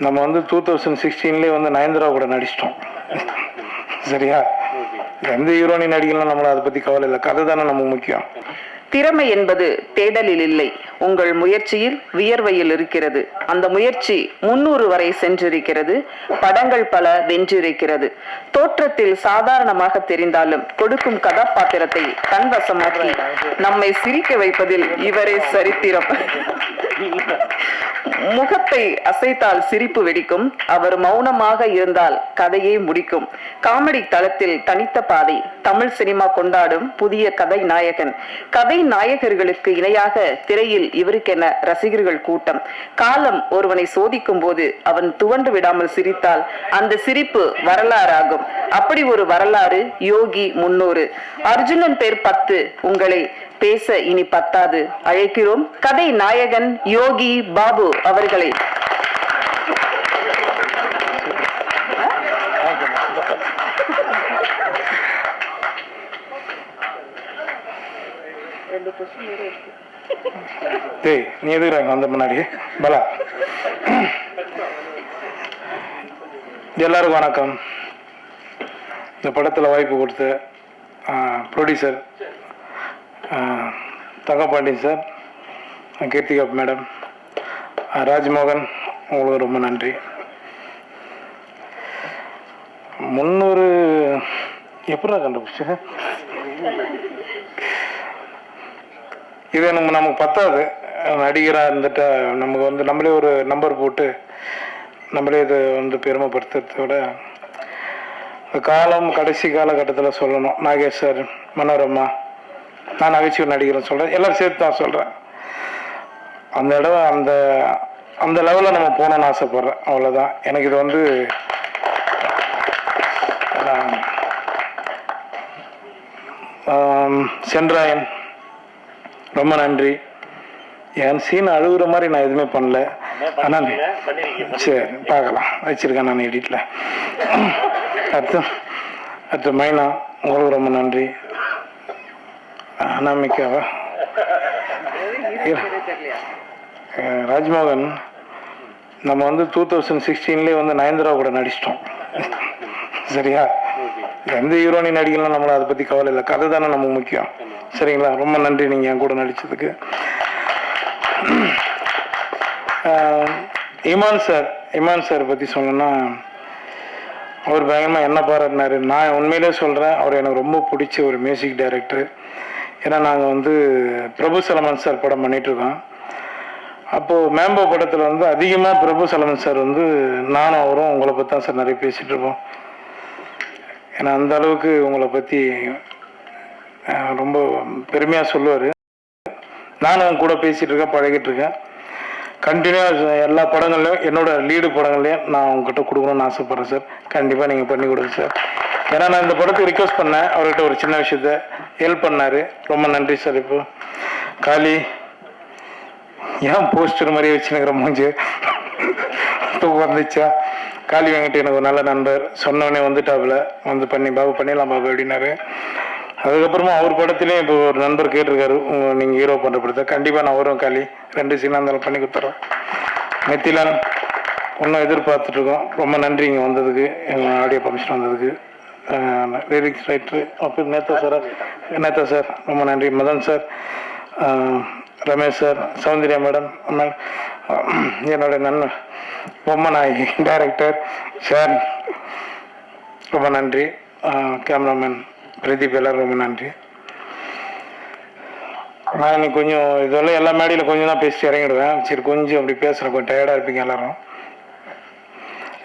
நம்ம வந்து 2016 வந்து நயன்தாரா கூட நடிச்சிட்டோம். சரியா? எந்த ஹீரோனி நடிக்கலாம், நம்மள அதை பற்றி கவலை இல்லை. கதை தானே நமக்கு முக்கியம். திறமை என்பது தேடலில் இல்லை, உங்கள் முயற்சியில் வியர்வையில் இருக்கிறது. அந்த முயற்சி 300 வரை சென்றிருக்கிறது. படங்கள் பல வென்றிருக்கிறது. தோற்றத்தில் சாதாரணமாக தெரிந்தாலும் கொடுக்கும் கதாபாத்திரத்தை கண்வசமாக்கி நம்மை சிரிக்க வைப்பதில் இவரே சரித்திரம். முகத்தை அசைத்தால் சிரிப்பு வெடிக்கும். அவர் மௌனமாக இருந்தால் கதையே முடிக்கும். காமெடி தளத்தில் தனித்த பாதை. தமிழ் சினிமா கொண்டாடும் புதிய கதை நாயகன். கதை நாயகர்களுக்கு இணையாக திரையில் இவருக்கென ரசிகர்கள் கூட்டம். காலம் ஒருவனை சோதிக்கும் போது அவன் துவண்டு விடாமல் சிரித்தால் அந்த சிரிப்பு வரலாறாகும். அப்படி ஒரு வரலாறு யோகி 300. அர்ஜுனன் பேர் 10. உங்களை பேச இனி பத்தாது. அழைக்கிறோம் கதை நாயகன் யோகி பாபு அவர்களை. நீ எதுக்குறாங்க அந்த முன்னாடி பலா. எல்லாருக்கும் வணக்கம். இந்த படத்தில் வாய்ப்பு கொடுத்த producer Thangapandian sir, Keerthika madam, Rajmohan, உங்களுக்கு ரொம்ப நன்றி. 300 எப்படா கண்டுபிடிச்சு? இது நமக்கு பத்தாது. நடிகராக இருந்துட்டா நமக்கு வந்து நம்மளே ஒரு நம்பர் போட்டு நம்மளே இதை வந்து பெருமைப்படுத்துறதை விட காலம் கடைசி காலகட்டத்தில் சொல்லணும். நாகேஷ் சார், மனோரமா, நான் நகைச்சுவை நடிகர்னு சொல்கிறேன், எல்லோரும் சேர்த்து தான் சொல்கிறேன். அந்த இடம் அந்த லெவலில் நம்ம போகணுன்னு ஆசைப்பட்றேன். அவ்வளோதான். எனக்கு இது வந்து சென்றாயன் ரொம்ப நன்றி. என் சீன் அழுகுற மாதிரி நான் எதுவுமே பண்ணல. ஆனால் சரி பார்க்கலாம், வச்சுருக்கேன் நான் எடிட்டில். அடுத்து மைனா, உங்களுக்கு ரொம்ப நன்றி. அனாமிக்காவா, ராஜ்மோகன், நம்ம வந்து 2016 வந்து நயன்தாரா கூட நடிச்சிட்டோம். சரியா? எந்த ஹீரோனி நடிக்கலாம், நம்மள அதை பற்றி கவலை இல்லை. கதை தானே நமக்கு முக்கியம். சரிங்களா? ரொம்ப நன்றி நீங்கள் என் கூட நடித்ததுக்கு. இமான் சார் பற்றி சொல்லணும்னா, அவர் பயங்கரமாக என்ன பாராட்டினார். நான் உண்மையிலே சொல்கிறேன், அவர் எனக்கு ரொம்ப பிடிச்ச ஒரு மியூசிக் டைரக்டர். ஏன்னா நாங்கள் வந்து பிரபு சலமன் சார் படம் பண்ணிகிட்ருக்கோம். அப்போது மேம்போ படத்தில் வந்து அதிகமாக பிரபு சலமன் சார் வந்து நானும் அவரும் உங்களை பற்றி தான் சார் நிறைய பேசிகிட்டு இருப்போம். ஏன்னா அந்த அளவுக்கு உங்களை பற்றி ரொம்ப பெருமையாக சொல்லுவார். நானும் கூட பேசிகிட்டு இருக்கேன், பழகிட்டு இருக்கேன். கண்டினியூவாக எல்லா படங்கள்லையும், என்னோட லீடு படங்கள்லையும் நான் உங்ககிட்ட கொடுக்கணும்னு ஆசைப்பட்றேன் சார். கண்டிப்பாக நீங்கள் பண்ணி கொடுங்க சார். ஏன்னா நான் இந்த படத்துக்கு ரிக்வஸ்ட் பண்ணேன், அவர்கிட்ட ஒரு சின்ன விஷயத்த ஹெல்ப் பண்ணார். ரொம்ப நன்றி சார். இப்போ காளி, ஏன் போஸ்டர் மாதிரியே வச்சுனுக்கிற மூஞ்சி தூக்கம் வந்துச்சா? காளி வாங்கிட்டு எனக்கு ஒரு நல்ல நண்பர், சொன்னவனே வந்துட்டாப்புல, வந்து பாபு பண்ணிடலாம் பாபு அப்படின்னாரு. அதுக்கப்புறமா அவர் படத்துலேயும் இப்போ ஒரு நண்பர் கேட்டிருக்காரு, நீங்கள் ஹீரோ பண்ணுற படத்தை. கண்டிப்பாக நான் வரும் காளி, 2 சீனாக இருந்தாலும் பண்ணி கொடுத்துறோம். மெத்திலான் இன்னும் எதிர்பார்த்துட்ருக்கோம். ரொம்ப நன்றி இங்கே வந்ததுக்கு, எங்கள் ஆடியோ ஃபங்க்ஷன் வந்ததுக்கு. லிரிக்ஸ் ரைட்ரு அப்போ நேதா சார் ரொம்ப நன்றி. Madhan sir, Ramesh sir, Soundarya madam, என்னோட நண்பன் பொம்மநாயகி டைரக்டர் சார் ரொம்ப நன்றி. கேமராமேன் பிரதீப், எல்லோரும் ரொம்ப நன்றி. நான் இன்னைக்கு கொஞ்சம் இதெல்லாம் எல்லா மேடையில் கொஞ்சம் தான் பேசி இறங்கிடுவேன். சரி, கொஞ்சம் அப்படி பேசுகிறேன், கொஞ்சம் டயர்டாக இருப்பீங்க எல்லோரும்.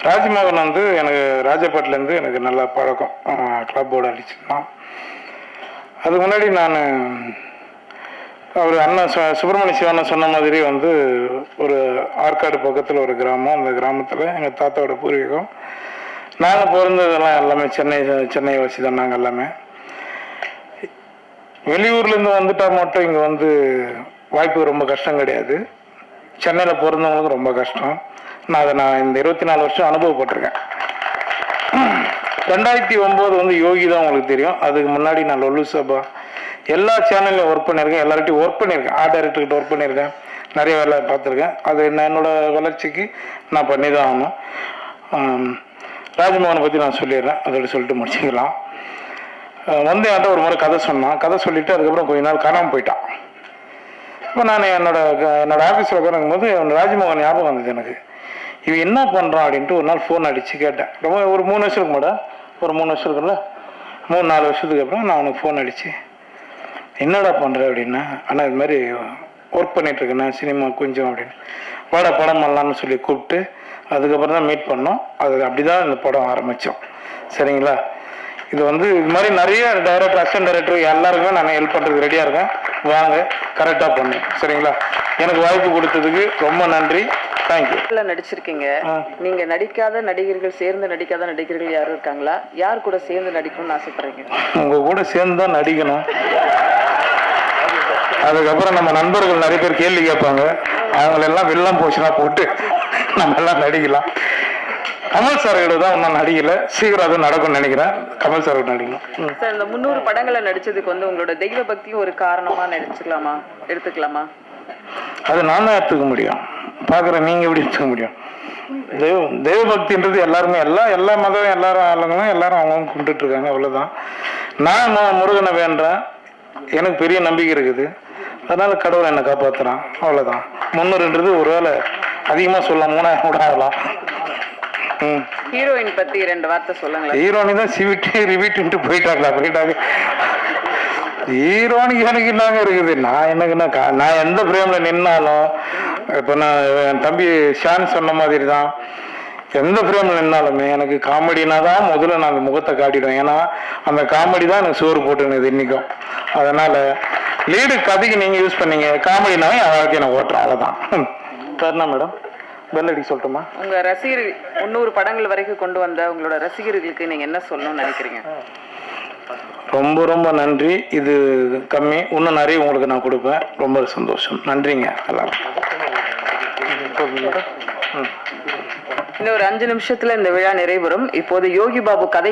ராஜ்மோகன் வந்து எனக்கு ராஜபாட்டிலேருந்து எனக்கு நல்லா பழக்கம். கிளப்போடு அடிச்சுருந்தான். அதுக்கு முன்னாடி நான் அவர் அண்ணன் சுப்பிரமணிய சிவண்ணன் சொன்ன மாதிரி வந்து ஒரு ஆற்காடு பக்கத்தில் ஒரு கிராமம். அந்த கிராமத்தில் எங்கள் தாத்தாவோட பூர்வீகம். நாங்கள் பிறந்ததெல்லாம் எல்லாமே சென்னை வச்சு தான். நாங்கள் எல்லாமே வெளியூர்லேருந்து வந்துட்டால் மட்டும் இங்கே வந்து வாய்ப்பு ரொம்ப கஷ்டம் கிடையாது. சென்னையில் பிறந்தவங்களுக்கு ரொம்ப கஷ்டம். நான் இந்த 24 வருஷம் அனுபவப்பட்டிருக்கேன். 2009 வந்து யோகி தான் உங்களுக்கு தெரியும். அதுக்கு முன்னாடி நான் லொல்லு சபா எல்லா சேனல்லையும் ஒர்க் பண்ணியிருக்கேன். எல்லார்ட்டையும் ஒர்க் பண்ணியிருக்கேன். ஆர்ட் டைரக்டர்கிட்ட ஒர்க் பண்ணியிருக்கேன், நிறைய வேலை பார்த்துருக்கேன். அது என்னோடய வளர்ச்சிக்கு நான் பண்ணி தான் ஆகணும். ராஜ்மோகனை பற்றி நான் சொல்லிடுறேன், அதோட சொல்லிட்டு முடிச்சுக்கலாம். வந்து என்கிட்ட ஒரு முறை கதை சொன்னான். கதை சொல்லிவிட்டு அதுக்கப்புறம் கொஞ்ச நாள் காணாமல் போயிட்டான். இப்போ நான் என்னோட ஆஃபீஸில் உட்காரும்போது ராஜ்மோகன் ஞாபகம் வந்தது எனக்கு. இவன் என்ன பண்ணுறான் அப்படின்ட்டு ஒரு நாள் ஃபோன் அடித்து கேட்டேன். ரொம்ப ஒரு 3 வருஷத்துக்கு மேடம், ஒரு 3 வருஷம் இருக்குல்ல, 3-4 வருஷத்துக்கு அப்புறம் நான் அவனுக்கு ஃபோன் அடித்து என்னடா பண்ணுற அப்படின்னா, ஆனால் இது மாதிரி ஒர்க் பண்ணிகிட்ருக்கேண்ணா சினிமா கொஞ்சம் அப்படின்னு, வாடா படம் பண்ணலான்னு சொல்லி கூப்பிட்டு அதுக்கப்புறம் தான் மீட் பண்ணோம். அது அப்படி தான் இந்த படம் ஆரம்பித்தோம். சரிங்களா? இது இது மாதிரி நிறைய டைரக்டர், அசிஸ்டன்ட் டைரக்டர் எல்லாருக்குமே நான் ஹெல்ப் பண்ணுறதுக்கு ரெடியாக இருக்கேன். வாங்க, கரெக்டாக பண்ணுங்க. சரிங்களா? எனக்கு வாய்ப்பு கொடுத்ததுக்கு ரொம்ப நன்றி. தேங்க்யூ. நடிச்சிருக்கீங்க. நீங்க நடிக்காத நடிகர்கள், சேர்ந்து நடிக்காத நடிகர்கள் யாரும் இருக்காங்களா? யார் கூட சேர்ந்து நடிக்கணும்னு ஆசைப்படுறீங்க? உங்க கூட சேர்ந்து தான் நடிக்கணும். அதுக்கப்புறம் நம்ம நண்பர்கள் நிறைய பேர் கேள்வி கேட்பாங்க, அவங்களெல்லாம் வெள்ளம் போச்சுன்னா போட்டு நம்ம எல்லாம் நடிக்கலாம். கமல் சார் கிட்ட தான் இன்னும் நடிக்கல, சீக்கிரம் அது நடக்கும்னு நினைக்கிறேன். கமல் சார் கிட்ட நடிக்கணும். சார், இந்த 300 படங்களை நடிச்சதுக்கு உங்களோட தெய்வ பக்தியும் ஒரு காரணமா எடுத்துக்கலாமா? அது நான் தான் எடுத்துக்க முடியும். பார்க்குறேன், நீங்கள் எப்படி எடுத்துக்க முடியும்? தெய்வ பக்தின்றது எல்லாருமே எல்லா மதம் எல்லாரும் ஆளுங்களும் எல்லாரும் அவங்கவுங்க கும்பிட்டு இருக்காங்க, அவ்வளோதான். நான் முருகனை வேண்டேன், எனக்கு பெரிய நம்பிக்கை இருக்குது, அதனால கடவுளை என்னை காப்பாற்றுறான், அவ்வளோதான். 300ன்றது ஒரு வேளை அதிகமாக சொல்லலாம், 3000 கூட ஆகலாம். ஹீரோயின் பத்தி 2 வார்த்தை சொல்லுங்க. ஹீரோயின் தான் ரிவீட்டு போயிட்டாங்க. ஹீரோனுக்கு எனக்கு என்னங்க இருக்குது? நான் எந்த பிரேமில் நின்னாலும், இப்போ நான் என் தம்பி ஷான் சொன்ன மாதிரி தான், எந்த ஃப்ரேமில் நின்னாலுமே எனக்கு காமெடினா தான் முதல்ல நான் அந்த முகத்தை காட்டிடுவேன். ஏன்னா அந்த காமெடி தான் எனக்கு சோறு போட்டுனுது இன்றைக்கும். அதனால் லீடு கதைக்கு நீங்கள் யூஸ் பண்ணீங்க, காமெடினாவே வாழ்க்கையை நான் ஓட்டுறேன், அவ்வளோதான். சரிண்ணா மேடம், பெல் அடி சொல்லட்டுமா? உங்கள் ரசிகர்கள் 300 படங்கள் வரைக்கும் கொண்டு வந்த உங்களோட ரசிகர்களுக்கு நீங்கள் என்ன சொல்லணும்னு நினைக்கிறீங்க? ரொம்ப ரொம்ப நன்றி. இது கம்மி, இன்னும் நிறைய உங்களுக்கு நான் கொடுப்பேன். ரொம்ப சந்தோஷம். நன்றிங்க எல்லாரும். இன்னும் ஒரு 5 நிமிஷத்துல இந்த விழா நிறைவுறும். இப்போது யோகி பாபு கதை